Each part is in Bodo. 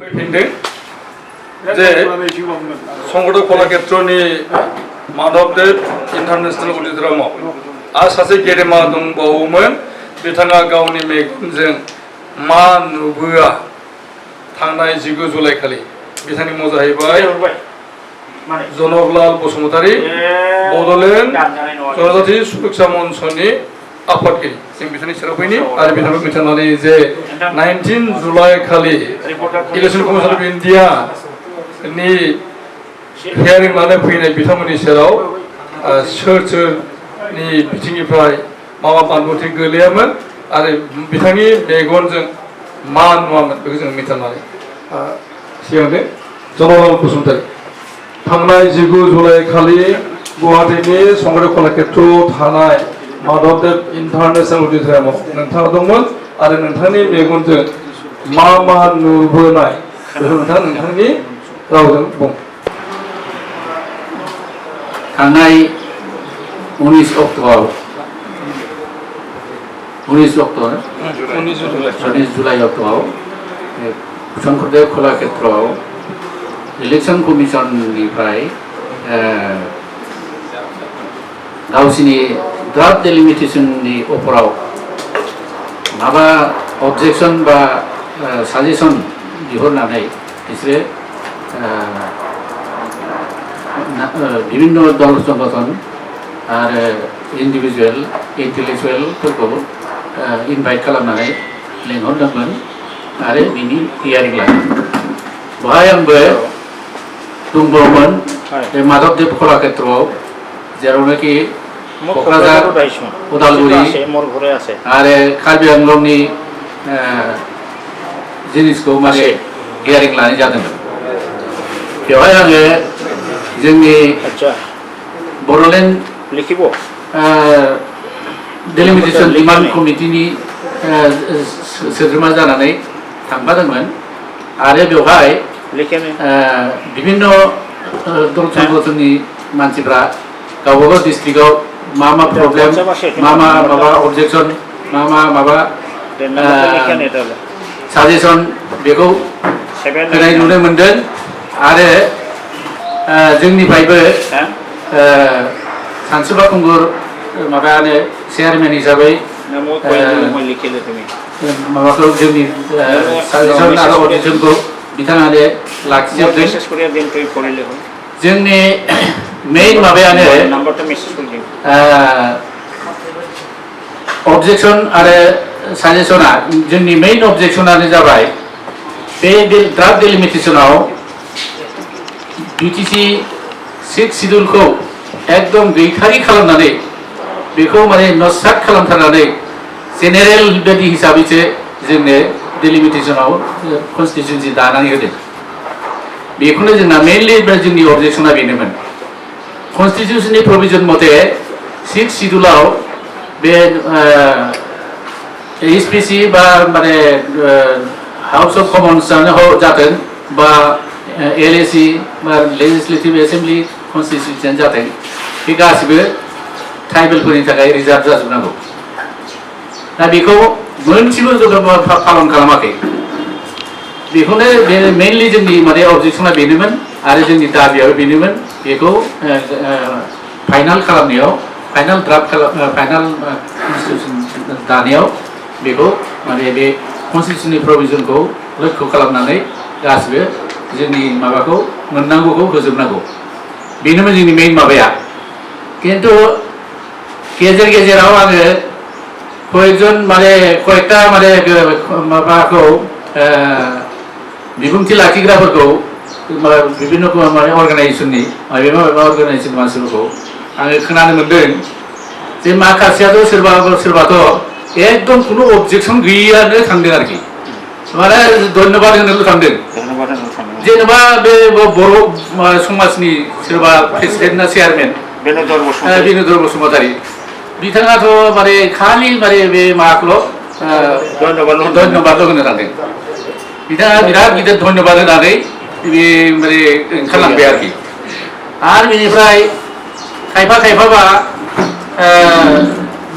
फैफिनदों जे संगत कलाक्षेत्रनि माधबदेव इन्टारनेशनेल अडिट'रियामाव आरो सासे गेदेमा दंबावोमोन बिथाङा गावनि मेगनजों मा नुबोआ थांनाय 19 जुलाइ खालि बिथांनि मुङा जाहैबाय जनकलाल बसुमतारी बड'लेण्ड जनजाति सुरक्षा मन्चनि आफादगिरि जों बिथांनि सेराव फैनि आरो बिथांखौ मिथिनानै जे 19 जुलाइ खालि इलेक्शन कमिशन अफ इन्डिया नि हियारिं लानो फैनाय बिथांमोननि सेराव सोरनि बिथिंनिफ्राय मा बानबुथि गोलैयामोन आरो बिथांनि मेगनजों मा नुवामोन बेखौ जों मिथिनानै सिगांनो जनकलाल बसुमतारी थांनाय 19 जुलाइ खालि गुवाहाटीनि संगत कलाक्षेत्रआव थानाय माधबदेव इन्टारनेशनेल अडिट'रियामाव नोंथाङा दंमोन आरो नोंथांनि मेगनजों मा मा नुबोनाय बेखौ नोंथाङा नोंथांनि रावजों बुं। थांनाय 19 जुलाइ अक्ट'आव शंकरदेव कलाक्षेत्रआव इलेक्शन कमिशननिफ्राय गावसिनि ड्राफ्ट डेलिमिटेशननि अफराव माबा अबजेक्शन बा साजेसन बिहरनानै बिसोरो विभिन्न दल संगठन आरो इन्डिभिजुवेल इन्टेलेक्चुवेलफोरखौ इनभाइट खालामनानै लिंहरदोंमोन आरो बिनि हियारिं लादोंमोन। बेवहाय आंबो दंबावोमोन बे माधबदेव कलाक्षेत्रआव जेरावनाखि क'क्राझार उदालगुरि आरो कार्बि आंलंनि जिनिसखौ माने हियारिं लानाय जादोंमोन। बेवहाय आङो जोंनि बड'लेण्ड डेलिमिटेशन डिमान्ड कमिटिनि सोद्रोमा जानानै थांफादोंमोन आरो बेवहाय विभिन्न दल संगठननि मानसिफ्रा गावबागाव डिस्ट्रिक्टआव मा मा प्रब्लेम मा मा माबा अबजेक्शन मा मा माबा साजेसन बेखौ होनाय नुनो मोनदों आरो जोंनिफ्रायबो सानसुबा खुंगुर माबायानो चेयारमेन हिसाबै माबाखौ जोंनि साजेसन आरो अडिटखौ बिथाङानो लाखिजोबदों। जोंनि मेइन माबायानो अबजेक्शन आरो साजेसना जोंनि मेइन अबजेक्शनानो जाबाय बे ड्राफ्ट डेलिमिटेशनाव बिटिसि 6 शिड्युलखौ एकदम गैथारि खालामनानै बेखौ माने नस्रात खालामथारनानै जेनेरेल बायदि हिसाबैसो जोंनो डेलिमिटेशनाव कन्स्टिटिउन्सि दानानै होदों। बेखौनो जोंना मेइनलि जोंनि अबजेक्शना बेनोमोन। कन्स्टिटिउशननि प्रभिजन मथे 6 शिड्युलाव बे एसपिसि बा माने हाउस अफ कमन्सआनो जाथों बा एलएसि बा लेजिस्लेटिभ एसेम्बलि कन्स्टिटिउन्सियानो जाथों बे गासिबो ट्राइबेलफोरनि थाखाय रिजार्भ जाजोबनांगौ। दा बेखौ मोनसेबो पालन खालामाखै। बेखौनो मेइनलि जोंनि माने अबजेक्शना बेनोमोन आरो जोंनि दाबियाबो बेनोमोन। बेखौ फाइनाल खालामनायाव फाइनाल ड्राफ्ट फाइनाल कन्स्टिटिउसन दानायाव बेखौ माने बे कन्स्टिटिउसननि प्रभिजनखौ लक्ष्य खालामनानै गासिबो जोंनि माबाखौ मोननांगौखौ होजोबनांगौ बेनोमोन जोंनि मेइन माबाया। खिन्थु गेजेर गेजेराव आङो कयेकटा माने माबाखौ बिबुंथि लाखिग्राफोरखौ विभिन्न माने अर्गानाइजेशननि माबेबा अर्गानाइजेशन मानसिफोरखौ आङो खोनानो मोन्दों जे माखासेयाथ' सोरबाथ' एकदम खुनु अबजेक्शन गैयानो थांदों आरोखि माने धन्यबाद होनोल' थांदों। जेनेबा बे बर' समाजनि सोरबा प्रेसिडेन्ट ना चेयारमेन बिनोदर बसुमतारी बिथाङाथ' माने खालि माने बे माबाखौल' धन्यबादल' होनो थांदों। बिथाङा बिराद गिदिर धन्यबाद होनानै बे माने ओंखारलांबाय आरोखि। आरो बेनिफ्राय खायफाबा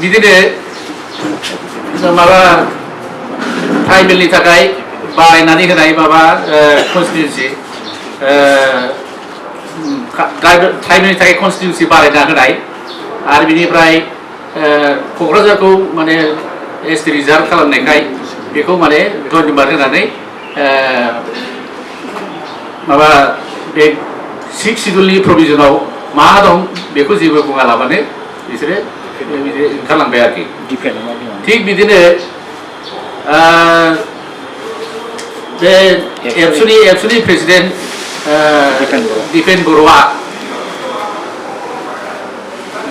बिदिनो माबा ट्राइबेलनि थाखाय बारायनानै होनाय माबा कन्स्टिटिउन्सि ट्राइबेलनि थाखाय कन्स्टिटिउन्सि बारायना होनाय आरो बिनिफ्राय क'क्राझारखौ माने एसटि रिजार्भ खालामनायखाय बेखौ माने धन्यबाद होनानै माबा बे 6 शिड्युलनि प्रभिजनाव मा दं बेखौ जेबो बुङालाबानो बिसोरो ओंखारलांबाय आरोखि थिग बिदिनो बे एबसुनि प्रेसिडेन्ट दिपेन बर'आ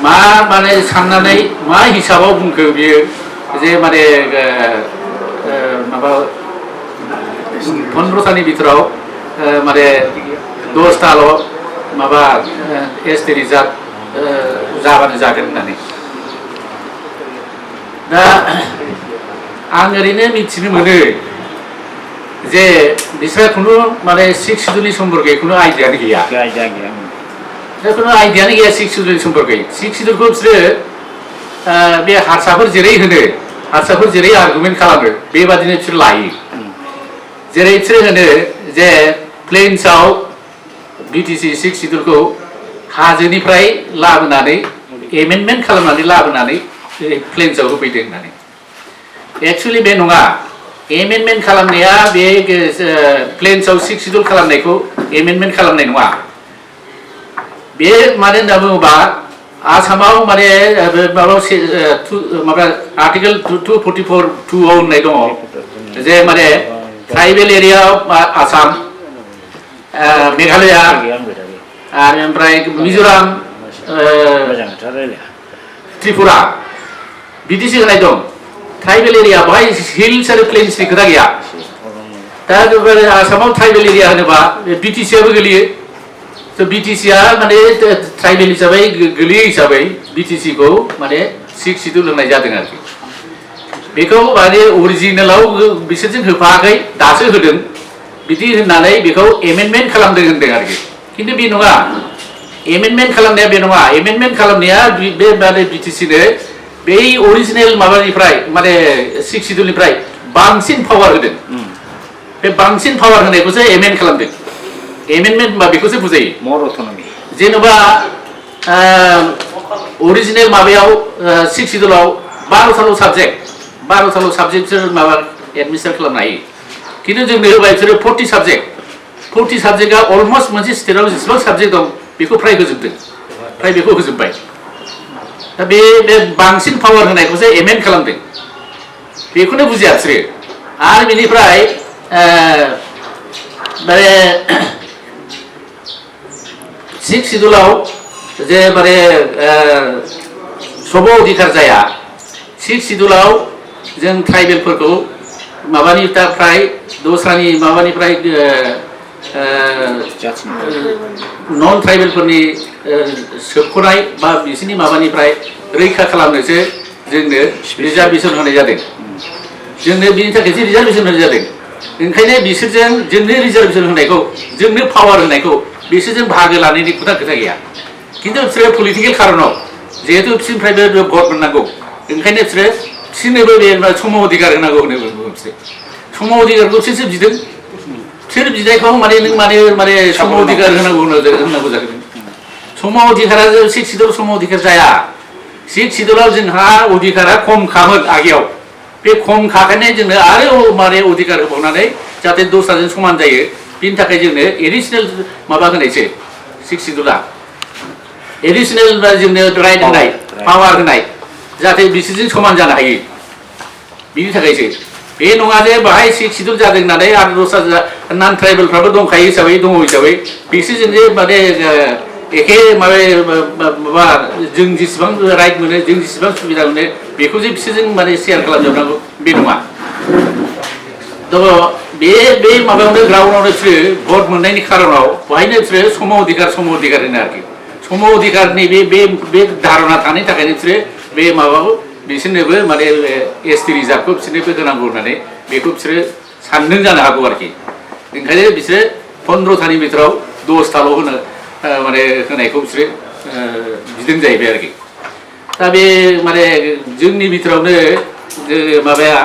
मा माने साननानै मा हिसाबाव बुंखो बियो जे माने माबा 15तानि बिथोराव माने 10ताल' माबा एसटि रिजार्भ जाबानो जागोन होननानै दा आं ओरैनो मिथिनो मोनो जे बिसोरा खुनु माने 6 शिड्युलनि सम्पर्के खुनु आइडियानो गैया दा खुनु आइडियानो गैया 6 शिड्युलनि सम्पर्के 6 शिड्युलखौ बिसोरो बे हारसाफोर जेरै आर्गुमेन्ट खालामो बेबादिनो बिसोर लायो जेरै बिसोर होनो जे प्लेन्सआव बिटिसि 6 शिड्युलखौ हाजोनिफ्राय लाबोनानै एमेन्डमेन्ट खालामनानै लाबोनानै प्लेन्सआव होफैदों होननानै एक्चुअलि बे नङा एमेन्डमेन्ट खालामनाया बे प्लेन्सआव 6 शिड्युल खालामनायखौ एमेन्डमेन्ट खालामनाय नङा बे मानो होनना बुङोबा आसामाव माने माबा आर्टिकेल 244(2) होननाय दङ जे माने ट्राइबेल एरिया आसाम मेघालया आरो ओमफ्राय मिज'राम त्रिपुरा बिदिसो होनाय दं ट्राइबेल एरिया बेवहाय हिल्स आरो प्लेन्सनि खोथा गैया दा आसामाव ट्राइबेल एरिया होनोबा बिटिसिआबो गोलैयो बिटिसिआ माने ट्राइबेल हिसाबै गोलैयो हिसाबै बिटिसिखौ माने 6 शिड्युल होनाय जादों आरोखि बेखौ माने अरिजिनेलाव बिसोरजों होफायाखै दासो होदों बिदि होननानै बेखौ एमेन्डमेन्ट खालामदों होनदों आरोखि खिन्थु बे नङा एमेन्डमेन्ट खालामनाया बे नङा एमेन्डमेन्ट खालामनाया बे माने बिटिसिनो बे अरिजिनेल माबानिफ्राय माने 6 शिड्युलनिफ्राय बांसिन पावार होदों बे बांसिन पावार होनायखौसो एमेन्ड खालामदों एमेन्डमेन्ट होनबा बेखौसो बुजायो मर अट'नमि जेनेबा अरिजिनेल माबायाव 6 शिड्युलाव 12ताल' साबजेक्ट माबा एडमिसन खालामनो हायो खिन्थु जोंनो होबाय बिसोरो 40 साबजेक्टआ अलमस्ट मोनसे स्टेटआव जेसेबां साबजेक्ट दं बेखौ फ्राय बेखौ होजोब्बाय दा बे बांसिन पावार होनायखौसो एमेन्ड खालामदों बेखौनो बुजिया बिसोरो आरो बेनिफ्राय माने 6 शिड्युलाव जे माने सब अधिकार जाया 6 शिड्युलाव जों ट्राइबेलफोरखौ माबानिफ्राय दस्रानि माबानिफ्राय नन ट्राइबेलफोरनि सोबख'नाय बा बिसोरनि माबानिफ्राय रैखा खालामनोसो जोंनो रिजार्भेसन होनाय जादों जोंनो बिनि थाखायसो रिजार्भेसन होनाय जादों ओंखायनो बिसोरजों जोंनो रिजार्भेसन होनायखौ जोंनो पावार होनायखौ बिसोरजों बाहागो लानायनि खोथा गैया खिन्थु बिसोरो पलिटिकेल खारनाव जिहेतु बिसोरनिफ्रायबो भट मोननांगौ ओंखायनो बिसोरनोबो बे सम अधिकार होनांगौ होनो बिसोर सम अधिकारखौ बिसोरसो बिदों बिसोर बिनायखौ माने नों माने सम अधिकार होनांगौ जागोन सम अधिकारा 6 शिड्युल सम अधिकार जाया 6 शिड्युलाव जोंहा अधिकारा खम खामोन आगेयाव बे खम खाखायनो जोंनो आरो माने अधिकार होबावनानै जाहाथे दस्राजों समान जायो बिनि थाखाय जोंनो एडिशनेल माबा होनायसो 6 शिड्युला एडिशनेल जोंनो राइट होनाय पावार होनाय जाहाथे बिसोरजों समान जानो हायो बिनि थाखायसो बे नङा जे बाहाय 6 शिड्युल जादों होननानै आरो दस्रा नन ट्राइबेलफ्राबो दंखायो हिसाबै बिसोरजों जे माने एखे माबा जों जेसेबां राइट मोनो जों जेसेबां सुबिदा मोनो बेखौ जे बिसोरजों माने शेयार खालामजोबनांगौ बे नङा बे माबायावनो ग्राउन्डआवनो बिसोरो भट मोननायनि खारनाव बेहायनो बिसोरो सम अधिकार होनो आरोखि सम अधिकारनि बे धारना थानायनि थाखायनो बिसोरो बे माबाखौ बिसोरनोबो माने एसटि रिजार्भखौ बिसोरनोबो होनांगौ होननानै बेखौ बिसोरो सानदों जानो हागौ आरोखि ओंखायनो बिसोरो 15तानि बिथोराव 10ताल' होनो माने होनायखौ बिसोरो बिदों जाहैबाय आरोखि दा बे माने जोंनि बिथोरावनो माबाया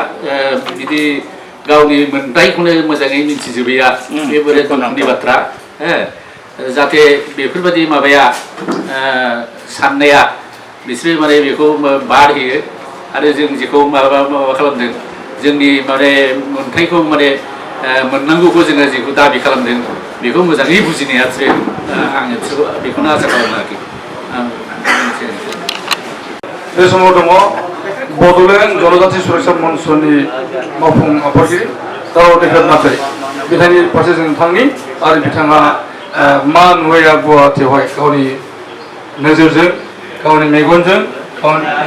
बिदि गावनि मोनथायखौनो मोजाङै मिन्थिजोबैया बेफोरो दुखुनि बाथ्रा जाहाथे बेफोरबायदि माबाया साननाया बिसोरो माने बेखौ बार होयो आरो जों जेखौ माबा खालामदों जोंनि माने मोनथायखौ माने मोननांगौखौ जोङो जेखौ दाबि खालामदों बेखौ मोजाङै बुजिनायासो आङो बेखौनो आसा खालामो आरोखि बे समाव दङ बड'लेण्ड जनजाति सुरक्षा मन्चनि मावफुं आफादगिरि जर'ख नाथाय बिथांनि फारसे जों थांनि आरो बिथाङा मा नुहैया गुवाहाटीयावहाय गावनि नोजोरजों गावनि मेगनजों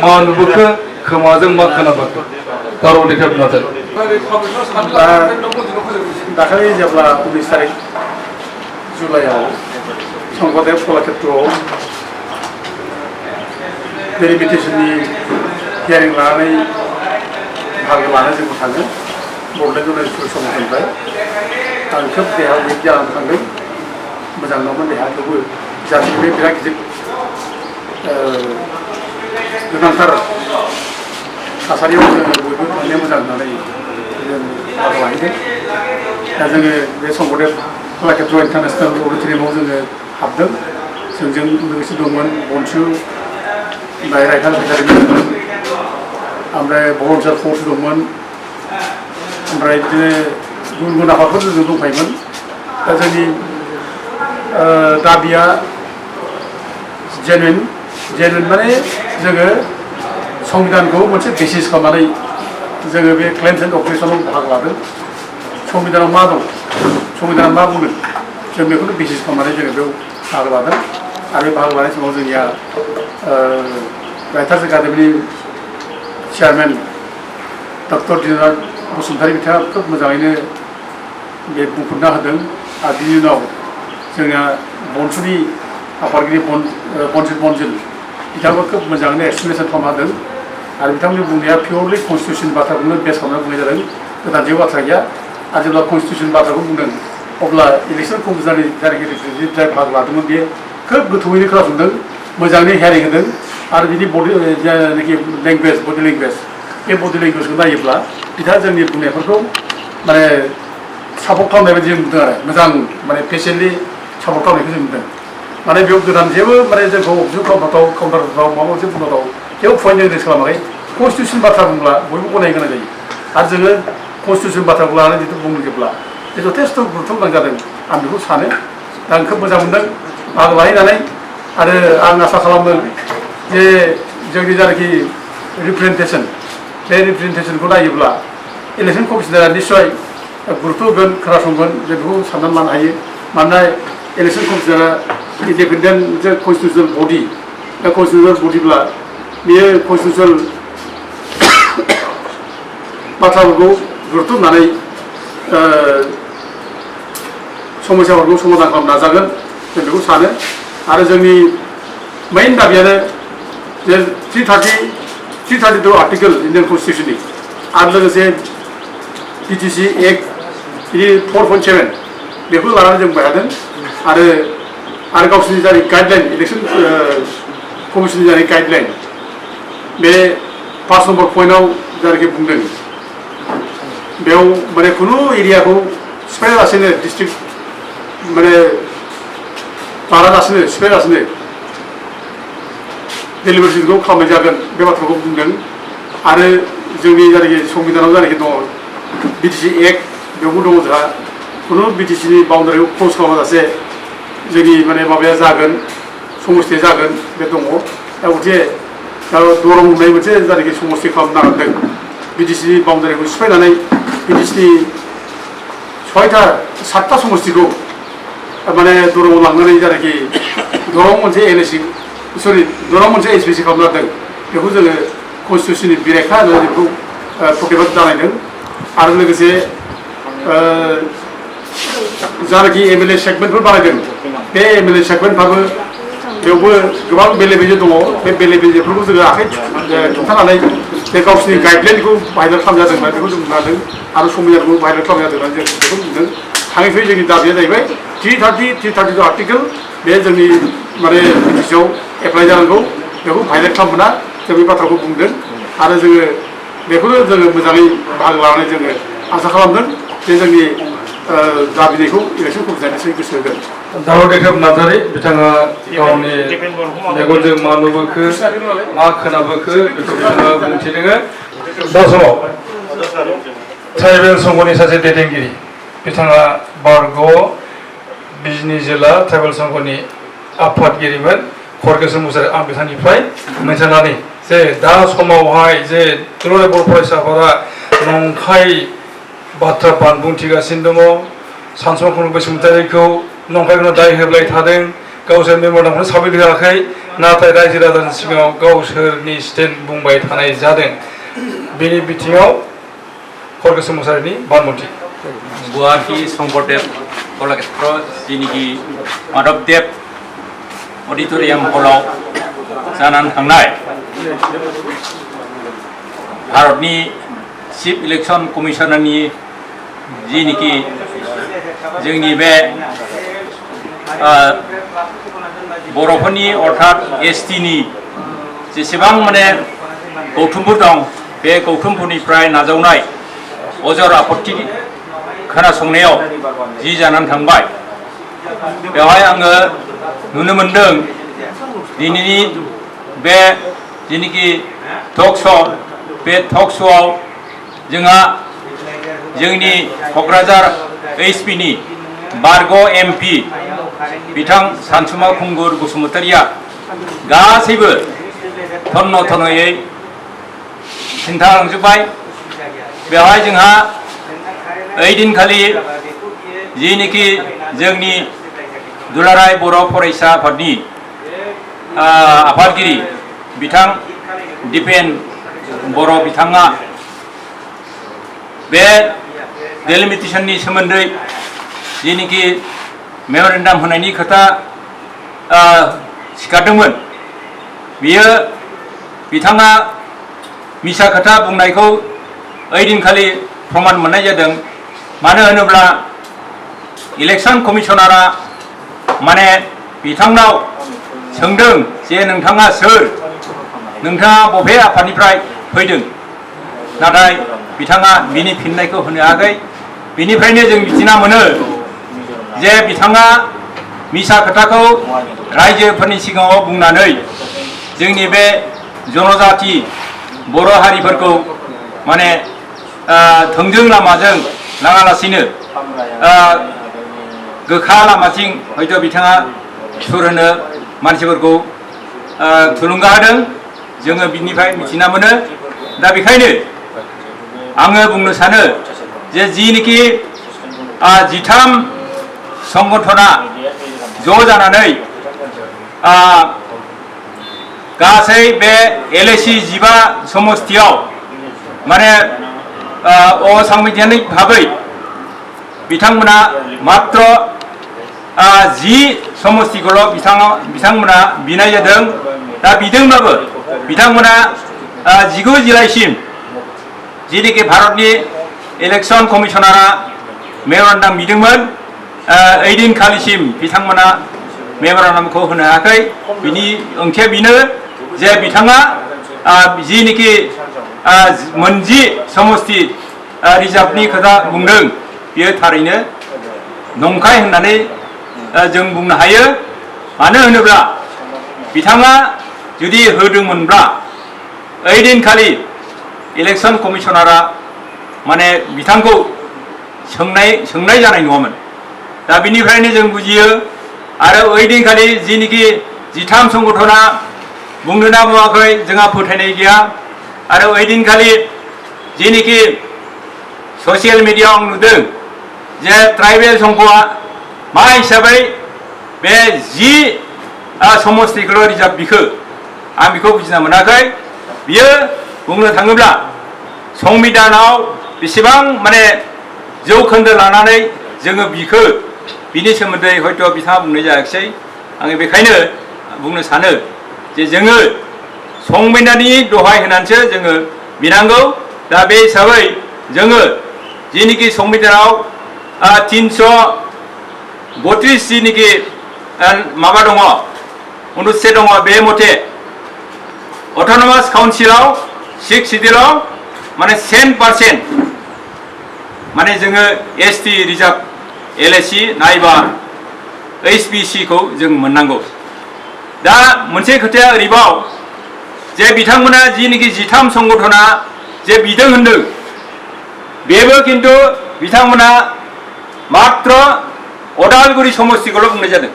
मा नुबोखो खोमाजों मा खोनाबोखो जर'ख नाथाय दाखालि जेब्ला 19 तारिख जुलाइआव शंकरदेव कलाक्षेत्रआव डेलिमिटेसननि हियारिं लानानै बाहागो लानो जोंबो थाङो बड'लेण्ड जनजाति सुरक्षा मन्चनिफ्राय आं खोब देहा उइक जानानै थांदों मोजां नङामोन देहा थेवबो जाहाथे बे बिराद गिदिर गोनांथार थासारियाव जोङो बयबो थांनाया मोजां होननानै जों बाहागो लाहैदों दा जोङो बे शंकरदेव कलाक्षेत्र इन्टारनेशनेल अडिट'रियामाव जोङो हाबदों जोंजों लोगोसे दंमोन बनसु ओमफ्राय रायथार बिथारिमोन ओमफ्राय भलन्टियार फर्स दंमोन ओमफ्राय बिदिनो गुबुन गुबुन आफादफोर जों दंफायोमोन दा जोंनि दाबिया जेनुइन माने जोङो संबिधानखौ मोनसे बेसिस खालामनानै जोङो बे क्लेम्स एन्ड अब्जेक्सनाव बाहागो लादों संबिधानाव मा दं संबिधाना मा बुंदों जों बेखौनो बेसिस खालामनानै जोङो बेयाव बाहागो लादों आरो बाहागो लानाय समाव जोंनिया राइटार्स एकाडेमिनि चेयारमेन डक्टर दिनेनाथ बसुमतारी बिथाङा खोब मोजाङैनो बे बुंफोरना होदों आरो बिनि उनाव जोंना बनसुनि आफादगिरि बनजित मनजिल बिथाङाबो खोब मोजाङैनो एक्सप्लेनेसन खालामना होदों आरो बिथांनि बुंनाया पियरलि कनस्टिटिउसन बाथ्राखौनो बेस खालामना बुंनाय जादों गोदान जेबो बाथ्रा गैया आरो जेब्ला कनस्टिटिउसन बाथ्राखौ बुंदों अब्ला इलेक्सन कमिसनारनि जायगायारि जाय बाहागो लादोंमोन बे खोब गोथौयैनो खोनासंदों मोजाङै हेयारिं होदों आरो बिनि बडि जायनाखि लेंगुवेज बडि लेंगुवेज बे बडि लेंगुवेजखौ नायोब्ला बिथाङा जोंनि बुंनायफोरखौ माने सापर्ट खालामनाय बायदि जों नुदों आरो मोजां माने पेसेन्टलि सापर्ट खालामनायखौ जों नुदों माने बेयाव गोदान जेबो माने जोंखौ अबजेक्ट खालामथाव काउन्टारफ्राव माबा मोनसे बुंथाव जेबो पइन्ट जों रेज खालामाखै कनस्टिटिउसन बाथ्रा बुंब्ला बयबो गनाय गोनां जायो आरो जोङो कनस्टिटिउसन बाथ्राखौ लानानै जितु बुङोब्ला बे जथेस्थ' गुरुत्व गोनां जादों आं बेखौ सानो दा आं खोब मोजां मोनदों बाहागो लाहैनानै आरो आं आसा खालामदों जे जोंनि जायनाखि रिप्रेजेन्टेसन बे रिप्रेजेन्टेसनखौ नायोब्ला इलेक्सन कमिसनारा निस्सय गुरुत्व होगोन खोनासंगोन जों बेखौ साननानै लानो हायो मानोना इलेक्सन कमिसनारा इन्डिपेन्डेन्ट मोनसे कनस्टिटिउसनेल बडि दा कनस्टिटिउसनेल बडिब्ला बेयो कनस्टिटिउसनेल बाथ्राफोरखौ गुरुत्व होनानै समस्याफोरखौ समाधान खालामनो नाजागोन जों बेखौ सानो आरो जोंनि मेइन दाबियानो जे 332 आर्टिकेल इन्डियान कनस्टिटिउसननि आरो लोगोसे बिटिसि एक्ट बिदि 4.7 बेखौ लानानै जों बाहायदों आरो गावसोरनि जाय गाइडलाइन इलेक्सन कमिसननि जाय गाइडलाइन बे 5 नम्बर पइन्टआव जायनाखि बुंदों बेयाव माने खुनु एरियाखौ सिफायालासेनो डिस्ट्रिक्ट माने बारालासिनो सिफायालासिनो डेलिमिटेसनखौ खालामनाय जागोन बे बाथ्राखौ बुंदों आरो जोंनि जायनाखि संबिधानाव जायनाखि दङ बिटिसि एक्ट बेयावबो दङ जोंहा खुनु बिटिसिनि बाउन्डारिखौ क्रस खालामाजासे जोंनि माने माबाया जागोन समस्थिया जागोन बे दङ दा गथे दरं होननाय मोनसे जायनाखि समस्ति खालामनो नागिरदों बिटिसिनि बाउन्डारिखौ सिफायनानै बिटिसिनि 7टा समस्तिखौ माने दरंआव लांनानै जायनाखि दरं मोनसे एनएसि दरं मोनसे एसपिसि खालामनो नागिरदों बेखौ जोङो कनस्टिटिउसननि बेरेखा होननानै बेखौ प्रतिबाद जानायदों आरो लोगोसे जायनाखि एमएलए सेगमेन्टफोर बानायदों बे एमएलए सेगमेन्टफ्राबो बेयावबो गोबां बेले बेजे दङ बे बेले बेजेफोरखौ जोङो आखाइ थुथानानै बे गावसोरनि गाइडलाइनखौ भाइलेट खालामजादों बेखौ जों बुंदों आरो संबिधानखौ भाइलेट खालामजादों होननानै जों बेखौ बुंदों थाङै फैयै जोंनि दाबिया जाहैबाय 332 आर्टिकेल बे जोंनि माने बिटिसिआव एप्लाइ जानांगौ बेखौ भाइलेट खालामनो मोना जों बे बाथ्राखौ बुंदों आरो जोङो बेखौनो जोङो मोजाङै बाहागो लानानै जोङो आसा खालामदों जे जोंनि दाबिनायखौ इलेक्सन कमिसनासो गोसो होगोन जर'ख नार्जारि बिथाङा गावनि मेगनजों मा नुबोखो मा खोनाबोखो बेखौ बिथाङा बुंथिदों दा समाव ट्राइबेल संघनि सासे दैदेनगिरि बिथाङा बारग' बिजनी जिल्ला ट्राइबेल संघनि आफादगिरिमोन खरगेसर मुसाहारि आं बिथांनिफ्राय मिथिनानै जे दा समावहाय जे दुलाराय बर' फरायसाफोरा नंखाय बाथ्रा बानबुंथिगासिनो दङ सानसुमा बसुमतारीखौ नंखायखौनो दाय होबाय थादों गावसोर मेम'रेन्डामखौनो साबमिट होआखै नाथाय रायजो राजानि सिगाङाव गावसोरनि स्टेन्ड बुंबाय थानाय जादों बेनि बिथिङाव खरगेसर मुसाहारिनि बानबुंथि गुवाहाटी शंकरदेव कलाक्षेत्र जिनिखि माधबदेव अडिटरियाम हलाव जानानै थांनाय भारतनि चिफ इलेक्शन कमिशनारनि जिनिखि जोंनि बे बर'फोरनि अर्थात एसटिनि जेसेबां माने गौथुमफोर दं बे गौथुमफोरनिफ्राय नाजावनाय अजर आपत्ति खोनासंनायाव जि जानानै थांबाय बेवहाय आङो नुनो मोनदों दिनैनि बे जिनिखि टक श' बे टक श'आव जोंहा जोंनि क'क्राझार एसपिनि बारग' एमपि बिथां सानसुमा खुंगुर बसुमतारीया गासैबो थन्न थनयै खिन्थालांजोब्बाय बेवहाय जोंहा ओइदिनखालि जिनिखि जोंनि दुलाराय बर' फरायसा आफादनि आफादगिरि बिथां दिपेन बर' बिथाङा बे डेलिमिटेसननि सोमोन्दै जिनिखि मेम'रेन्डाम होनायनि खोथा सिखारदोंमोन बियो बिथाङा मिसा खोथा बुंनायखौ ओइदिनखालि प्रमान मोननाय जादों मानो होनोब्ला इलेक्शन कमिशनारा माने बिथांनाव सोंदों जे नोंथाङा सोर नोंथाङा बबे आफादनिफ्राय फैदों नाथाय बिथाङा बिनि फिननायखौ होनो हायाखै बिनिफ्रायनो जों मिथिना मोनो जे बिथाङा मिसा खोथाखौ रायजोफोरनि सिगाङाव बुंनानै जोंनि बे जनजाति बर' हारिफोरखौ माने थोंजों लामाजों लाङालासिनो गोखा लामाथिं हयथ' बिथाङा सुर होनो मानसिफोरखौ थुलुंगा होदों जोङो बिनिफ्राय मिथिना मोनो दा बेखायनो आङो बुंनो सानो जे जिनिखि 13 संगठना ज' जानानै गासै बे LAC 15 समस्तियाव माने असंबिधानिक भाबै बिथांमोना मात्र 10 समस्तिखौल' बिथांमोना बिनाय जादों दा बिदोंब्लाबो बिथांमोना 19 जुलाइसिम जिनिखि भारतनि इलेक्शन कमिशनारा मेम'रेन्डाम बिदोंमोन ओइदिनखालिसिम बिथांमोना मेम'रेन्डामखौ होनो हायाखै बिनि ओंथिया बेनो जे बिथाङा जिनिखि 10 समस्ति रिजार्भनि खोथा बुंदों बियो थारैनो नंखाय होननानै जों बुंनो हायो मानो होनोब्ला बिथाङा जुदि होदोंमोनब्ला ओइदिनखालि इलेक्शन कमिशनारा माने बिथांखौ सोंनाय जानाय नङामोन दा बिनिफ्रायनो जों बुजियो आरो ओइदिनखालि जिनिखि 13 संगठना बुंनो बुङाखै जोंहा फोथायनाय गैया आरो ओइदिनखालि जिनिखि ससियेल मिडियाआव नुदों जे ट्राइबेल संघआ मा हिसाबै बे 10 समस्तिखौल' रिजार्भ बिखो आं बेखौ बुजिना मोनाखै बियो बुंनो थाङोब्ला संबिधानाव बेसेबां माने जौखोन्दो लानानै जोङो बिखो बिनि सोमोन्दै हयथ' बिथाङा बुंनाय जायाखिसै आङो बेखायनो बुंनो सानो जे जोङो संबिधाननि दहाय होनानैसो जोङो बिनांगौ दा बे हिसाबै जोङो जिनिखि संबिधानाव 332 जिनिखि माबा दङ अनुच्छेद दङ बे मथे अट'नमास काउन्सिलाव 6 सिडिउलाव माने 10% माने जोङो ST रिजार्भ LSC नायबा HBC खौ जों मोननांगौ दा मोनसे खोथाया ओरैबाव जे बिथांमोना जिनोखि 13 संगठना जे बिदों होनदों बेबो किन्तु बिथांमोना मात्र अदालगुरि समष्टिखौल' बुंनाय जादों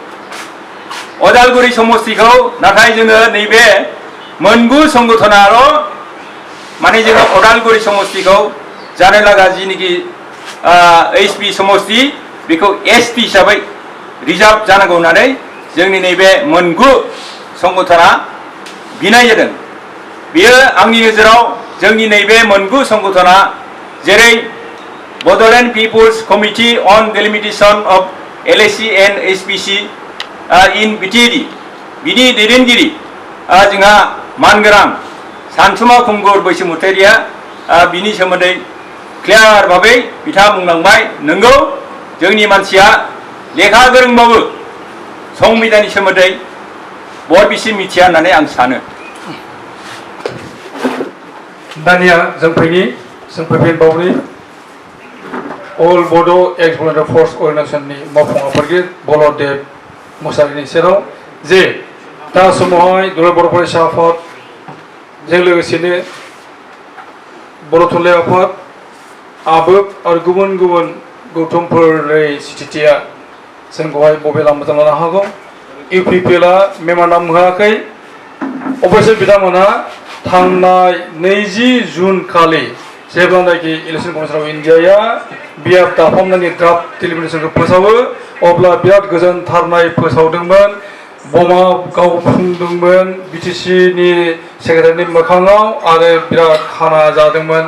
अदालगुरि समष्टिखौ नाथाय जोङो नैबे मोनगु संगठनाल' माने जोङो अदालगुरि समष्टिखौ जानो लागा जिनोखि HB समष्टि बेखौ ST हिसाबै रिजार्भ जानांगौ होननानै जोंनि नैबे मोनगु संगठना बिनाय जादों बेयो आंनि नोजोराव जोंनि नैबे मोनगु संगठना जेरै Bodoland people's committee on delimitation of LSC and HBC in BTAD बिनि दैदेनगिरि जोंहा मानगोनां सानसुमा खुंगुर बैसोमुथियारिया बिनि सोमोन्दै क्लियार भाबै बिथाङा बुंलांबाय नंगौ जोंनि मानसिया लेखा गोरोंबाबो संबिधाननि सोमोन्दै बरबिसि मिथिया होननानै आं सानो दानिया जों फैफिनबावनि अल बड' एक्स भलन्टियार फर्स अर्गेनाइजेसननि मावफुं आफादगिरि बलदेब मुसाहारिनि सेराव जे दा समावहाय दुलाराय बर' फरायसा आफादजों लोगोसेनो बर' थुनलाइ आफाद आबोब आरो गुबुन गुबुन गौथुमफोरनि स्थितिया जोंखौहाय बबे लामाजों लानो हागौ UPPLआ मेम'रेन्डाम होआखै अबयस्से बिथांमोनहा थांनाय 20 जुन खालि जेब्लानाखि इलेक्सन कमिसन अफ इन्डियाया बियाब दाफामनायनि ड्राफ्ट डिलिमिटेसनखौ फोसावो अब्ला बिराद गोजोनथारनाय फोसावदोंमोन बमा गावफुंदोंमोन BTCनि सेक्रेटारिनि मोखाङाव आरो बिराद खाना जादोंमोन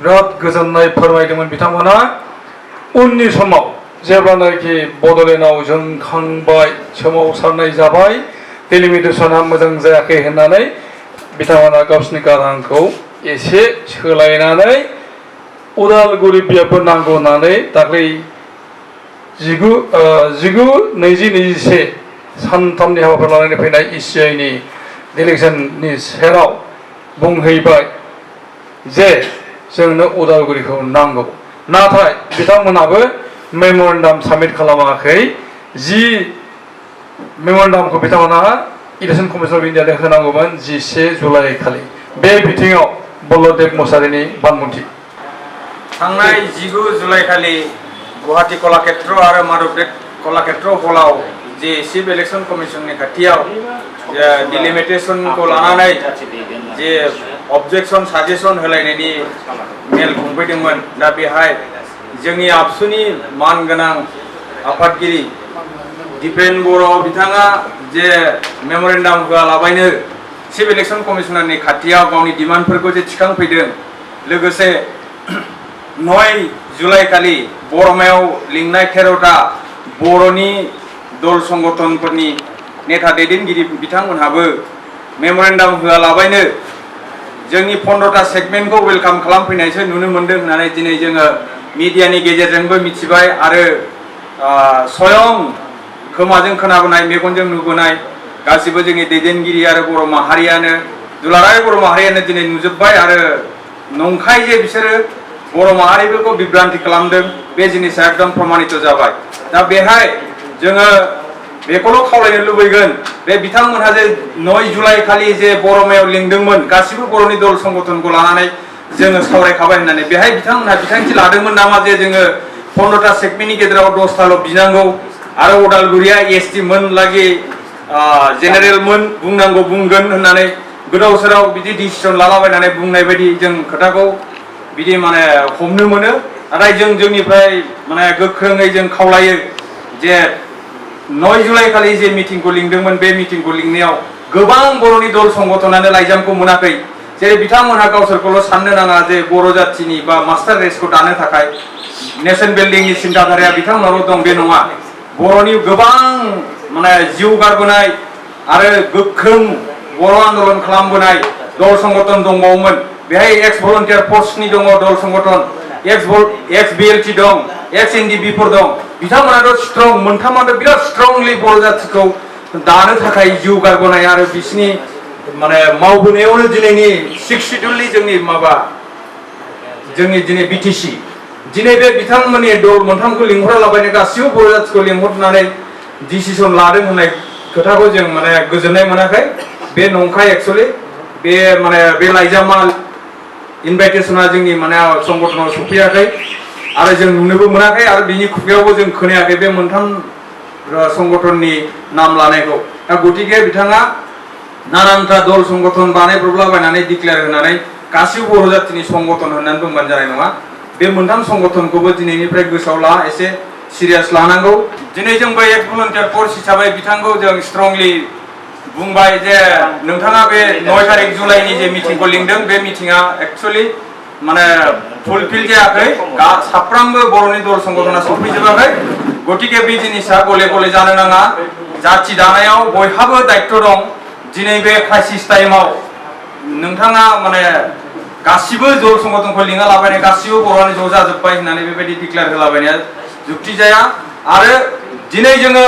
बिराद गोजोननाय फोरमायदोंमोन बिथांमोना उननि समाव जेब्लानाखि बड'लेण्डआव जोंखांबाय सोमावसारनाय जाबाय डिलिमिटेसना मोजां जायाखै होननानै बिथांमोना गावसिनि गारांखौ एसे सोलायनानै उदालगुरि बियाबफोर नांगौ होननानै दाख्लै 19/20/21 सानथामनि हाबाफारि लानानै फैनाय ECIनि डिलेगेसननि सेराव बुंहैबाय जे जोंनो उदालगुरिखौ नांगौ नाथाय बिथांमोनाबो मेम'रेन्डाम साबमिट खालामाखै जि मेम'रेन्डामखौ बिथांमोना इलेक्सन कमिसन अफ इन्डियानो होनांगौमोन 11 जुलाइ खालि बे बिथिङाव बलदेब मुसाहारिनि बानबुंथि थांनाय 19 जुलाइ खालि गुवाहाटी कलाक्षेत्र आरो माधबदेव कलाक्षेत्र हलाव जे चिफ इलेक्शन कमिसननि खाथियाव डिलिमिटेसनखौ लानानै जे अबजेक्शन साजेसन होलायनायनि मेल खुंफैदोंमोन दा बेहाय जोंनि आबसुनि मानगोनां आफादगिरि दिपेन बर' बिथाङा जे मेम'रेन्डाम होआलाबायनो चिफ इलेक्शन कमिसनारनि खाथियाव गावनि डिमान्डफोरखौ जे थिखांफैदों लोगोसे 9 जुलाइ खालि बरमायाव लिंनाय 13टा बर'नि दल संगठनफोरनि नेता दैदेनगिरि बिथांमोनहाबो मेम'रेन्डाम होआलाबायनो जोंनि 15टा सेगमेन्टखौ वेलकाम खालामफैनायसो नुनो मोन्दों होननानै दिनै जोङो मिडियानि गेजेरजोंबो मिथिबाय आरो स्वयं खोमाजों खोनाबोनाय मेगनजों नुबोनाय गासिबो जोंनि दैदेनगिरि आरो बर' माहारियानो दुलाराय बर' माहारियानो दिनै नुजोब्बाय आरो नंखाय जे बिसोरो बर' माहारिफोरखौ बिब्रान्थि खालामदों बे जिनिसा एकदम प्रमाणित जाबाय दा बेहाय जोङो बेखौल' खावलायनो लुबैगोन बे बिथांमोनहा जे 9 जुलाइ खालि जे बरमायाव लिंदोंमोन गासिबो बर'नि दल संगठनखौ लानानै जोङो सावरायखाबाय होननानै बेहाय बिथांमोनहा बिथांखि लादोंमोन नामा जे जोङो 15टा सेगमेन्टनि गेजेराव 10टाल' बिनांगौ आरो उदालगुरिया ST मोन लागि जेनेरेल मोन बुंनांगौ बुंगोन होननानै गोदाव सोराव बिदि डिसिसन लालाबायनानै बुंनाय बायदि जों खोथाखौ बिदि माने हमनो मोनो नाथाय जों जोंनिफ्राय माने गोख्रोङै जों खावलायो जे 9 जुलाइ खालि जे मिटिंखौ लिंदोंमोन बे मिटिंखौ लिंनायाव गोबां बर'नि दल संगठनानो लाइजामखौ मोनाखै जेरै बिथांमोनहा गावसोरखौल' साननो नाङा जे बर' जाथिनि बा मास्टार रेसखौ दानो थाखाय नेशन बिल्डिंनि सिन्ताधाराया बिथांमोनाल' दं बे नङा बर'नि गोबां माने जिउ गारबोनाय आरो गोख्रों बर' आन्दलन खालामबोनाय दल संगठन दंबावोमोन बेहाय एक्स भलन्टियार फर्सनि दङ दल संगठन एक्स BLT दं एक्स NDBफोर दं बिथांमोनाथ' स्ट्रं मोनथामानो बिराद स्ट्रंलि बर' जातिखौ दानो थाखाय जिउ गारबोनाय आरो बिसिनि माने मावबोनायावनो दिनैनि 6 शिड्युलनि जोंनि दिनै BTC दिनै बे बिथांमोननि दल मोनथामखौ लिंहरा लाबायनो गासिबो बर' जाथिखौ लिंहरनानै डिसिसन लादों होननाय खोथाखौ जों माने गोजोननाय मोनाखै बे नंखाय एक्चुअलि बे माने बे लाइजामा इनभाइटेसना जोंनि माने संगठनाव सफैयाखै आरो जों नुनोबो मोनाखै आरो बिनि खुगायावबो जों खोनायाखै बे मोनथाम संगठननि नाम लानायखौ दा गतिके बिथाङा नानानथा दल संगठन बानायब्रबलाबायनानै डिक्लेयार होनानै गासिबो बर' जातिनि संगठन होननानै बुंबानो जानाय नङा बे मोनथाम संगठनखौबो दिनैनिफ्राय गोसोआव ला एसे सिरियास लानांगौ दिनै जोंबो एक भलन्टियार फर्स हिसाबै बिथांखौ जों स्ट्रंलि बुंबाय जे नोंथाङा बे 9 तारिख जुलाइनि जे मिटिंखौ लिंदों बे मिटिंआ एक्चुअली माने फुलफिल जायाखै साफ्रोमबो बर'नि दल संगठना सफैजोबाखै गतिके बे जिनिसा गले गले जानो नाङा जाथि दानायाव बयहाबो दायित्व दं दिनै बे क्राइसिस टाइमाव नोंथाङा माने गासिबो दल संगठनखौ लिङा लाबायनाय गासिबो बर'आनो ज' जाजोब्बाय होननानै बेबायदि डिक्लेयार होलाबायनाया जुक्ति जाया आरो दिनै जोङो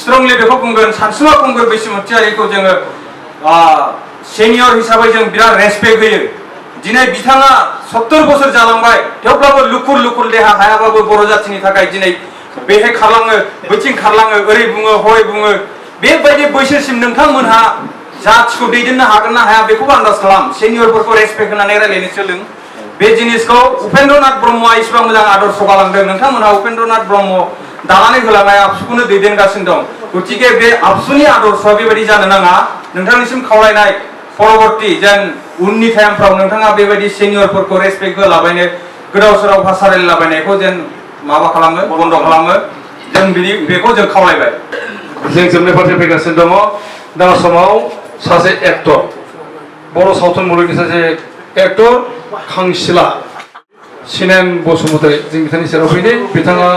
स्ट्रंलि बेखौ बुंगोन सानसुमा खुंगुर बैसोमुथियारिखौ जोङो सेनियर हिसाबै जों बिराद रेसपेक्ट होयो दिनै बिथाङा 70 बोसोर जालांबाय थेवब्लाबो लुकुर लुकुर देहा हायाबाबो बर' जातिनि थाखाय दिनै बेहाय खारलाङो बैथिं खारलाङो ओरै बुङो हय बुङो बेबायदि बैसोसिम नोंथांमोनहा जातिखौ दैदेननो हागोन ना हाया बेखौबो आन्दाज खालाम सेनियरफोरखौ रेसपेक्ट होनानै रायलायनो सोलों बे जिनिसखौ उपेन्द्रनाथ ब्रह्मआ इसिबां मोजां आदर्श गालांदों नोंथांमोनहा उपेन्द्रनाथ ब्रह्म दानानै होलांनाय आबसुखौनो दैदेनगासिनो दं गतिके बे आबसुनि आदर्शआ बेबायदि जानो नाङा नोंथांनिसिम खावलायनाय परबर्ती जेन उननि टाइमफ्राव नोंथाङा बेबायदि सेनियरफोरखौ रेसपेक्ट होलाबायनो गोदाव सोराव भाषा रायलायलाबायनायखौ जेन माबा खालामो बन्द खालामो जों बेखौ जों खावलायबाय जों जोबनाय फारसे फैगासिनो दङ दा समाव सासे एक्टर बर' सावथुन मुलुगनि सासे एक्टर खांसिला सिनेन बसुमतारी जों बिथांनि सेराव फैनि बिथाङा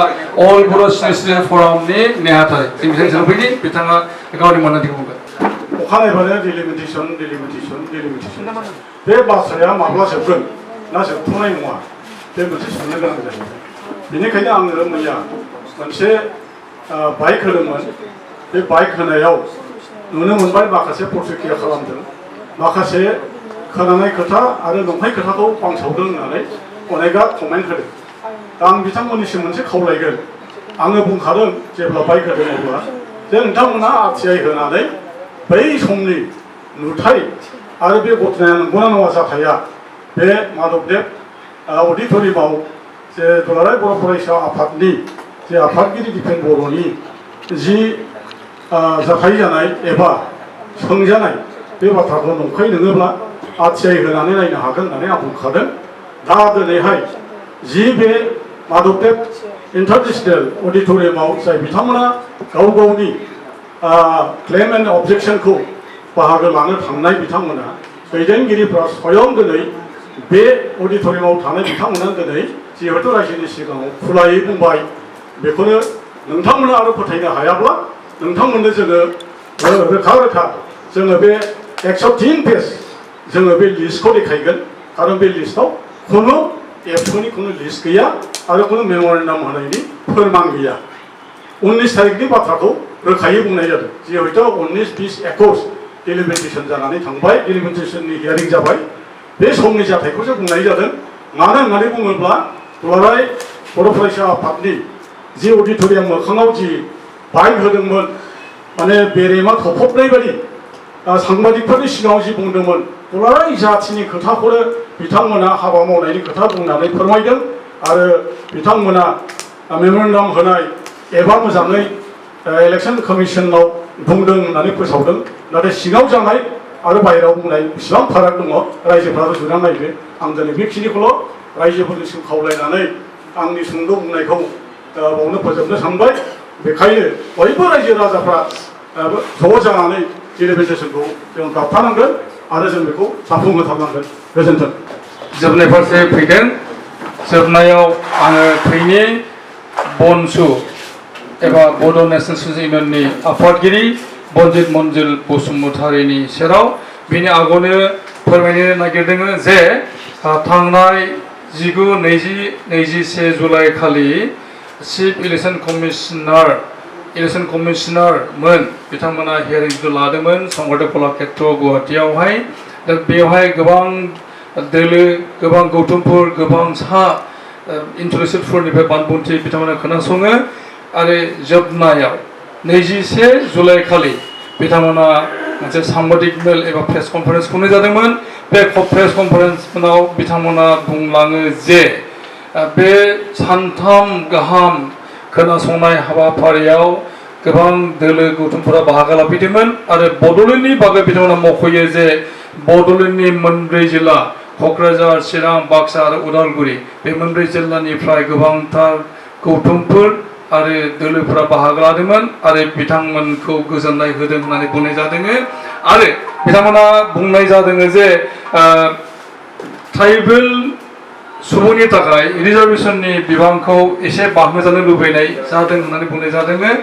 अल बर' सिनेमा फरामनि नेहाथारि जों बिथांनि सेराव फैनि बिथाङा गावनि मोन्दांथिखौ बुंगोन अखानायबानो डिलिमिटेसन बे बाथ्राया माब्ला जोबगोन ना जोबथ'नाय नङा बे मोनसे साननो गोनां जायो बेनिखायनो आङो मैया मोनसे बाइक होदोंमोन बे बाइक होनायाव नुनो मोनबाय माखासे प्रतिक्रिया खालामदों माखासे खोनानाय खोथा आरो नंखाय खोथाखौ बांसावदों होननानै अनेकआ कमेन्ट होदों दा आं बिथांमोननिसिम मोनसे खावलायगोन आङो बुंखादों जेब्ला बाइक होदों अब्ला जे नोंथांमोना आरटिआइ होनानै बै समनि नुथाय आरो बे घटनाया नंगौना नङा जाथाया बे माधबदेब अडिट'रियामाव जे दुलाराय बर' फरायसा आफादनि जे आफादगिरि दिपेन बर'नि जि जाथाय जानाय एबा सोंजानाय बे बाथ्राखौ नंखाय नङोब्ला आरटिआइ होनानै नायनो हागोन होननानै आं बुंखादों दा दिनैहाय जि बे माधबदेब इन्टारनेशनेल अडिट'रियामाव जाय बिथांमोना गाव गावनि क्लेम एन्ड अबजेक्शनखौ बाहागो लानो थांनाय बिथांमोना दैदेनगिरिफ्रा स्वयं दिनै बे अडिट'रियामाव थानाय बिथांमोना दिनै जिहेतु रायजोनि सिगाङाव खुलायै बुंबाय बेखौनो नोंथांमोना आरो फोथायनो हायाब्ला नोंथांमोननो जोङो रोखा रोखा जोङो बे 103 पेज जोङो बे लिस्टखौ देखायगोन आरो बे लिस्टआव खुनु एबसुनि खुनु लिस्ट गैया आरो खुनु मेम'रेन्डाम होनायनि फोरमान गैया 19 तारिखनि बाथ्राखौ रोखायै बुंनाय जादों जिहेतु 19, 20, 21 डिलिमिटेसन जानानै थांबाय डिलिमिटेसननि हियारिं जाबाय बे समनि जाथायखौसो बुंनाय जादों मानो होननानै बुङोब्ला दुलाराय बर' फरायसा आफादनि जि अडिट'रियाम मोखाङाव जि बाइक होदोंमोन माने बेरेमा थफबनाय बायदि सांबादिकफोरनि सिगाङाव जि बुंदोंमोन दुलाराय जाथिनि खोथाखौनो बिथांमोना हाबा मावनायनि खोथा बुंनानै फोरमायदों आरो बिथांमोना मेम'रेन्डाम होनाय एबा मोजाङै इलेक्सन कमिसनाव बुंदों होननानै फोसावदों नाथाय सिङाव जानाय आरो बाहेरायाव बुंनाय बेसेबां फाराग दङ रायजोफ्रा रुजुना नायदो आं दिनै बेखिनिखौल' रायजोफोरनिसिम खावलायनानै आंनि सुंद' बुंनायखौ बावनो फोजोबनो सानबाय बेखायनो बयबो रायजो राजाफ्रा ज' जानानै डिलिमिटेसनखौ जों गाबथानांगोन आरो जों बेखौ जाफुंहोथारनांगोन गोजोन्थों जोबनाय फारसे फैगोन जोबनायाव आङो थैनि बनसु एबा बड' नेशनेल स्टुडेन्टस इउनियननि आफादगिरि बनजित मन्जिल बसुमतारीनि सेराव बिनि आगोनो फोरमायनो नागिरदों जे थांनाय 19-21 जुलाइ खालि चिफ इलेक्शन कमिशनारमोन बिथांमोना हियारिं लादोंमोन संगठन कलाक्षेत्र गुवाहाटीयावहाय दा बेवहाय गोबां दोलो गोबां गौथुमफोर गोबां सा इन्टारेस्टेडफोरनिफ्राय बानबुंथि बिथांमोना खोनासङो आरो जोबनायाव 21 जुलाइ खालि बिथांमोना मोनसे साम्बादिक मेल एबा प्रेस कनफारेन्स खुंनाय जादोंमोन बे प्रेस कनफारेन्सआव बिथांमोना बुंलाङो जे बे सानथाम गाहाम खोनासंनाय हाबाफारियाव गोबां दोलो गौथुमफोरा बाहागो लाफैदोंमोन आरो बड'लेण्डनि बागै बिथांमोना मख'यो जे बड'लेण्डनि मोनब्रै जिल्ला क'क्राझार चिरां बाक्सा आरो उदालगुरि बे मोनब्रै जिल्लानिफ्राय गोबांथार गौथुमफोर आरो दोलोफोरा बाहागो लादोंमोन आरो बिथांमोनखौ गोजोननाय होदों होननानै बुंनाय जादों आरो बिथांमोना बुंनाय जादों जे ट्राइबेल सुबुंनि थाखाय रिजार्भेशननि बिबांखौ एसे बांहोजानो लुबैनाय जादों होननानै बुंनाय जादों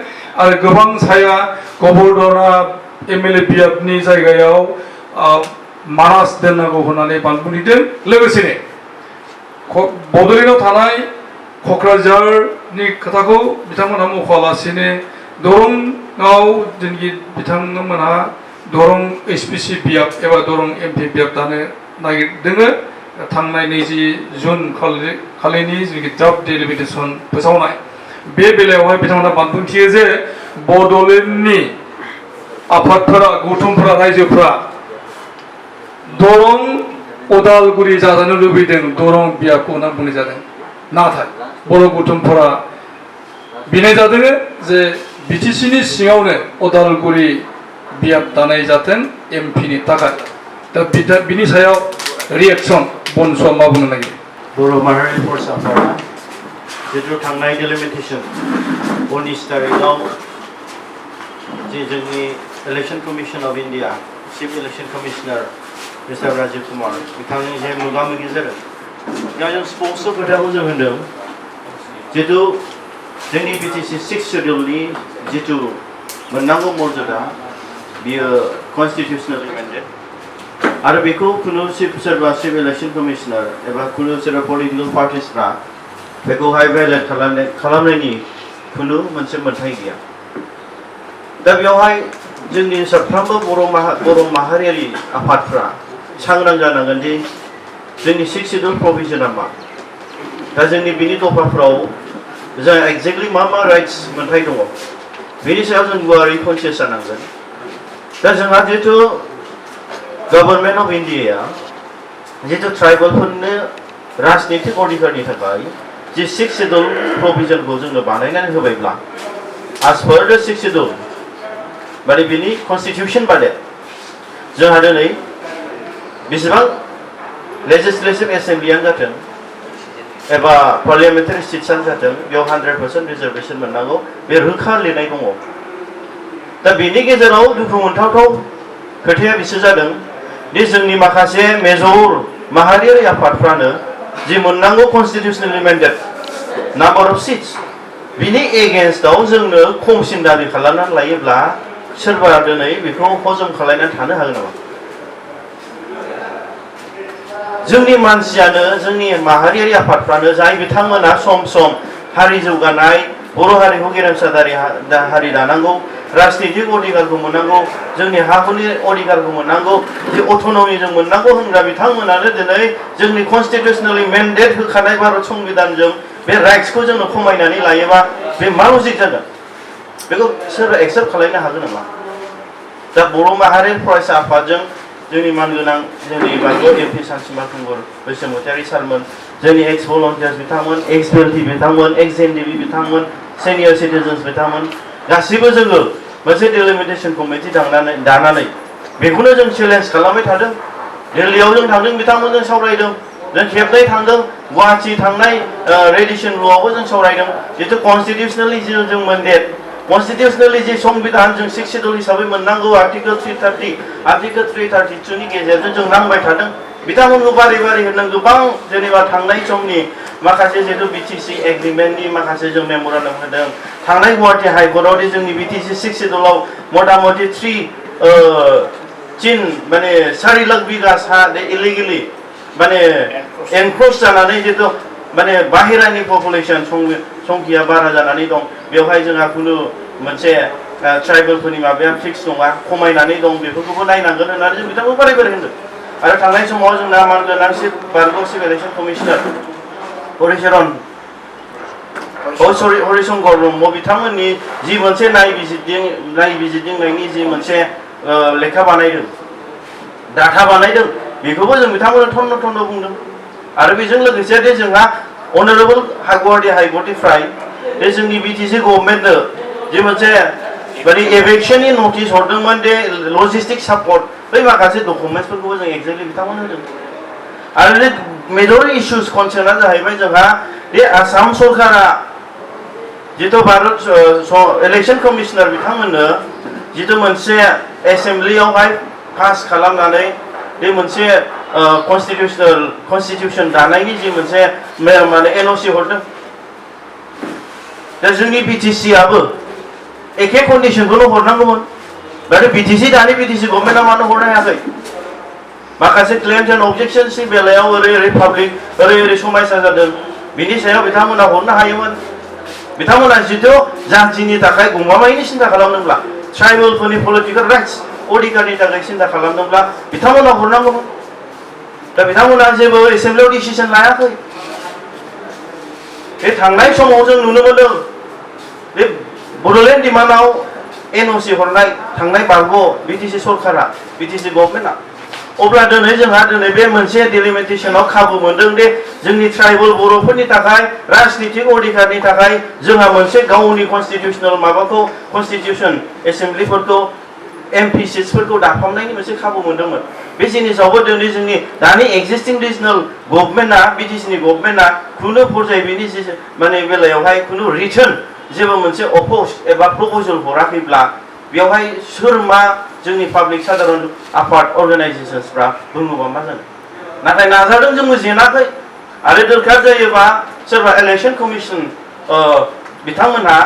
आरो गोबां साया गभर्नरा एमएलए बियाबनि जायगायाव मानास दोननांगौ होननानै बानबुंथिदों लोगोसेनो बड'लेण्डआव थानाय क'क्राझारनि खोथाखौ बिथांमोनहा मख'आलासिनो दरंआव जोंनि बिथांमोनहा दरं एसपिसि बियाब एबा दरं एमपि बियाब दानो नागिरदों थांनाय 20 जुन खालिनि जोंनि ड्राफ्ट डेलिमिटेसन फोसावनाय बे बेलायावहाय बिथांमोना बानबुंथियो जे बड'लेण्डनि आफादफोरा गौथुमफोरा रायजोफोरा दरं उदालगुरि जाजानो लुबैदों दरं बियाबखौ होनना बुंनाय जादों नाथाय बर' गौथुमफोरा बिनाय जादों जे बिटिसिनि सिङावनो उदालगुरि बियाब दानाय जाथों एमपिनि थाखाय दा बिनि सायाव रिएक्सन बनस'आ मा बुंनो नागिरो बर' माहारि फरायसाफोरा जिथु थांनाय डेलिमिटेसन 19 तारिखआव जे जोंनि election commission of India chief election commissioner mister Rajiv Kumar बिथांनि जे मोगा मोगि जादों बेयाव जों स्पष्ट खोथाखौ जों होनदों जिथु जोंनि बिटिसि 6 शेड्युलनि जिथु मोननांगौ मर्यादा बियो कन्स्टिटिउसनेलि मेन्डेट आरो बेखौ खुनु सोरबा चिफ इलेक्शन कमिशनार एबा खुनु सोरबा पलिटिकल पार्टिसफ्रा बेखौहाय भायलेट खालामनायनि खुनु मोनसे मोन्थाय गैया दा बेवहाय जोंनि साफ्रोमबो बर' माहारियारि आफादफ्रा सांग्रां जानांगोन दि जोंनि 6 शेड्युल प्रभिजनआ मा दा जोंनि बिनि दफाफ्राव जों एक्जेक्टलि मा राइट्स मोन्थाय दङ बेनि सायाव जों गुवारै कनसियास जानांगोन दा जोंहा जिहेतु गभर्नमेन्ट अफ इन्डिया जिहेतु ट्राइबेलफोरनो राजनीतिक अधिकारनि थाखाय जे 6 शेड्युल प्रभिजनखौ जोंनो बानायनानै होबायब्ला as per the 6 शेड्युल माने बिनि कन्स्टिटिउसन बादे जोंहा दिनै बेसेबां लेजिस्लेटिभ एसेम्ब्लियानो जाथों एबा पार्लियामेन्टारि सिट्सआनो जाथों बेयाव 100% रिजार्भेसन मोननांगौ बे रोखा लिरनाय दङ दा बेनि गेजेराव दुखु मोनथावथाव खोथाया बिसो जादों दि जोंनि माखासे मेजर माहारियारि आफादफ्रानो जि मोननांगौ कन्स्टिटिउसनेलि मेन्डेट नाम्बार अफ सिट्स बिनि एगेन्स्टआव जोंनो खमसिन दाबि खालामनानै लायोब्ला सोरबा दिनै बेखौ हजम खालामनानै थानो हागोन नामा जोंनि मानसियानो जोंनि माहारियारि आफादफ्रानो जाय बिथांमोना सम सम हारि जौगानाय बर' हारिखौ गेरेमसा हारि दानांगौ राजनीतिक अधिकारखौ मोननांगौ जोंनि हा हुनि अधिकारखौ मोननांगौ जे अट'नमि जों मोननांगौ होनग्रा बिथांमोनानो दिनै जोंनि कन्स्टिटिउसनेलि मेन्डेट होखानाय भारत संबिधानजों बे राइट्सखौ जोंनो खमायनानै लायोबा बे मा लजिक जागोन बेखौ सोर एक्सेप्ट खालामनो हागोन नामा दा बर' माहारि फरायसा आफादजों जोंनि मानगोनां जोंनि बांगल एमपि सानसिमा खुंगुर बैसोमुथियारि सारमोन जोंनि एक्स भलन्टियार्स बिथांमोन एक्स बेलटि बिथांमोन एक्स एनडिबि बिथांमोन सिनियर सिटिजेन्स बिथांमोन गासिबो जोङो मोनसे डेलिमिटेसन कमिटि दानानै बेखौनो जों चेलेन्ज खालामबाय थादों दिल्लीयाव जों थांदों बिथांमोनजों सावरायदों जों खेबनै थांदों गुवाहाटि थांनाय रेडिसन ल'आवबो जों सावरायदों जितु कन्स्टिटिउसनेलि जों मेन्डेट कन्स्टिटिउसनेलि जे संबिधान जों 6 शेड्युल हिसाबै मोननांगौ आर्टिकल 330 आर्टिकल 332 नि गेजेरजों जों नांबाय थादों बिथांमोनखौ बारै होनदों गोबां जेनेबा थांनाय समनि माखासे जितु बिटिसि एग्रिमेन्टनि माखासे जों मेम'रेन्डाम होदों थांनाय गुवाहाटि हाइकर्टआव जोंनि बिटिसि 6 शेड्युलाव मटामटि 3 माने 4 लाख बिगा हा इलिगेलि माने एनक्रोच जानानै जितु माने बाहेरानि पपुलेसन संख्या बारा जानानै दं बेवहाय जोंहा खुनु मोनसे ट्राइबेलफोरनि माबाया फिक्स नङा खमायनानै दं बेफोरखौबो नायनांगोन होननानै जों बिथांखौ बारै होनदों आरो थांनाय समाव जोंना मानगोनां बारग' chief election commissioner Haricharan Harishankar Brahma बिथांमोननि जि मोनसे नायबिजिरनायनि जि मोनसे लेखा बानायदों डाटा बानायदों बेखौबो जों बिथांमोननो थन्न थन्न बुंदों आरो बेजों लोगोसे दे जोंहा अनारेबल गुवाहाटी हाइकर्टनिफ्राय दे जोंनि बिटिसि गभर्नमेन्टनो जि मोनसे माने एभेक्सननि नटिस हरदोंमोन दे लजिस्टिक सापर्ट बै माखासे डकुमेन्ट्सफोरखौबो जों एक्जेक्टलि बिथांमोननो होदों आरो दे मेजर इश्यूज कनसार्नआ जाहैबाय जोंहा दे आसाम सरकारा जितु भारत इलेक्शन कमिशनार बिथांमोननो जितु मोनसे एसेम्ब्लियावहाय पास खालामनानै बे मोनसे कन्स्टिटिउसन दानायनि जि मोनसे माने एनअसि हरदों दा जोंनि बिटिसिआबो एखे कन्डिशनखौनो हरनांगौमोन नाथाय बिटिसि दानि बिटिसि गभर्नमेन्टआ मानो हरनो हायाखै माखासे क्लेम्स एन्ड अबजेक्शन्सनि बेलायाव ओरै पाब्लिक ओरै समस्या जादों बिनि सायाव बिथांमोना हरनो हायोमोन बिथांमोना जितु जाथिनि थाखाय गमामायैनो सिन्था खालामदोंब्ला ट्राइबेलफोरनि पलिटिकेल राइट्स अधिकारनि थाखाय सिन्था खालामदोंब्ला बिथांमोना हरनांगौमोन दा बिथांमोना जेबो एसेम्ब्लियाव डिसिसन लायाखै बे थांनाय समाव जों नुनो मोनदों बे बड'लेण्ड डिमान्डआव एनअसि हरनाय थांनाय बारग' बिटिसि सरकारा बिटिसि गभर्नमेन्टआ अब्ला जोंहा बे मोनसे डिलिमिटेसनाव खाबु मोनदों दे जोंनि ट्राइबेल बर'फोरनि थाखाय राजनितिक अधिकारनि थाखाय जोंहा मोनसे गावनि कन्स्टिटिउसनेल माबाखौ कन्स्टिटिउसन एसेम्ब्लिफोरखौ एमपि सिट्सफोरखौ दाफामनायनि मोनसे खाबु मोनदोंमोन बे जिनिसावबो दिनै जोंनि दानि एक्जिस्टिं रिजनेल गभर्नमेन्टआ बिटिसिनि गभर्नमेन्टआ खुनु पर्याय बेनि माने बेलायावहाय खुनु रिटर्न जेबो मोनसे अपोज एबा प्रप'जल हराखैब्ला बेवहाय सोर मा जोंनि पाब्लिक साधारन आफाद अर्गानाइजेशन्सफ्रा बुङोबा मा जानो नाथाय नाजादों जोंबो जेनाखै आरो दरखार जायोबा सोरबा इलेक्शन कमिसन बिथांमोनहा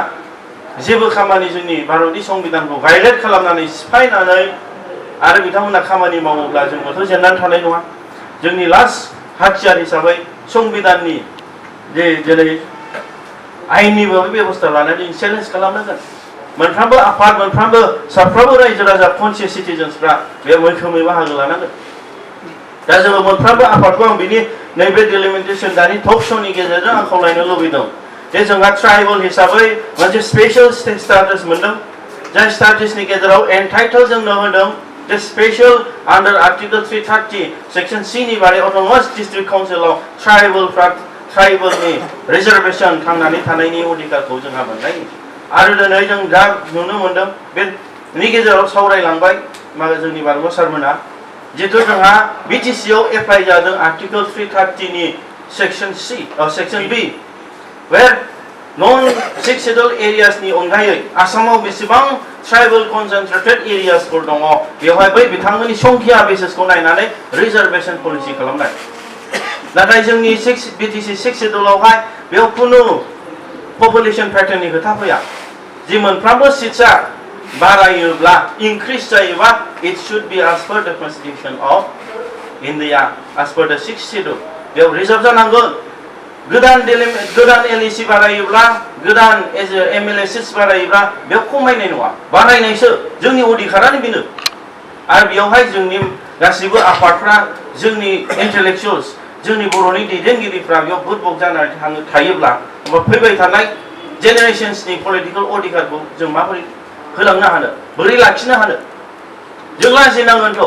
जेबो खामानि जोंनि भारतनि संबिधानखौ भायलेट खालामनानै सिफायनानै आरो बिथांमोना खामानि मावोब्ला जोंबोथ' जेननानै थानाय नङा जोंनि लास्ट हाथियार हिसाबै संबिधाननि जे दिनै आयेननिबो बेबस्था लानानै जों चेलेन्ज खालामनांगोन मोनफ्रोमबो आफाद मोनफ्रोमबो साफ्रोमबो रायजो राजा कनसियास सिटिजेन्सफ्रा बे मैखोमै बाहागो लानांगोन दा जोङो मोनफ्रोमबो आफादखौ आं बिनि नैबे डिलिमिटेसन दानि टक श'नि गेजेरजों आं खावलायनो लुबैदों जे जोंहा ट्राइबेल हिसाबै मोनसे स्पेशल स्टेटास मोनदों जाय स्टेटासनि गेजेराव एन्टाइटल जोंनो होदों जे स्पेशल आन्डार आर्टिकल 330 सेक्सन C नि बारै अट'नमास डिस्ट्रिक्ट काउन्सिलाव ट्राइबेलनि रिजार्भेसन थांनानै थानायनि अधिकारखौ जोंहा मोननाय आरो दिनै जों दा नुनो मोनदों बेनि गेजेराव सावरायलांबाय जोंनि बारग' सारमोना जितु जोंहा बिटिसिआव एप्लाइ जादों आर्टिकल 330 नि section B where non-6 scheduled areas नि अनगायै आसामाव बेसेबां ट्राइबेल कनसेन्ट्रेटेड एरियासफोर दङ बेवहाय बै बिथांमोननि संख्या बेसिसखौ नायनानै रिजार्भेसन पलिसि खालामनाय नाथाय जोंनि बिटिसि 6 शेड्युलावहाय बेयाव खुनु पपुलेशन पैटर्ननि खोथा फैया जि मोनफ्रोमबो सिट्सआ बारायोब्ला इंक्रिज जायोबा it should be as per the constitution of India as per the 6th schedule बेयाव रिजर्व जानांगोन गोदान एलईसी बारायोब्ला गोदान एमएलए सिट्स बारायोब्ला बेयाव खमायनाय नङा बारायनायसो जोंनि अधिकारानो बेनो आरो बेयावहाय जोंनि गासिबो आफादफ्रा जोंनि इन्टेलेक्चुअल्स जोंनि बर'नि दैदेनगिरिफ्रा बेयाव बुदबक जानानै थायोब्ला फैबाय थानाय जेनेरेशन्सनि पलिटिकल अधिकारखौ जों माबोरै होलांनो हानो बोरै लाखिनो हानो जों लाजिनांगोनथ'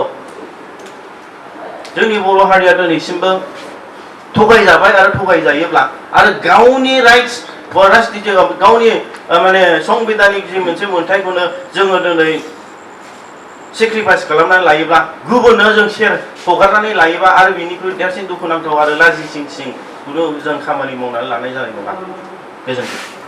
जोंनि बर' हारिया दिनैसिमबो थगायजाबाय आरो थगायजायोब्ला आरो गावनि राइट्स राजनितिक गावनि माने संबिधानिक जि मोनसे मोन्थाइखौनो जोङो दिनै सेक्रिफाइस खालामनानै लायोब्ला गुबुननो जों शेर हगारनानै लायोबा आरो बेनिख्रुइ देरसिन दुखुनांथाव आरो लाजिसिं खुनु जों खामानि मावनानै लानाय जानाय नङा गोजोन्थों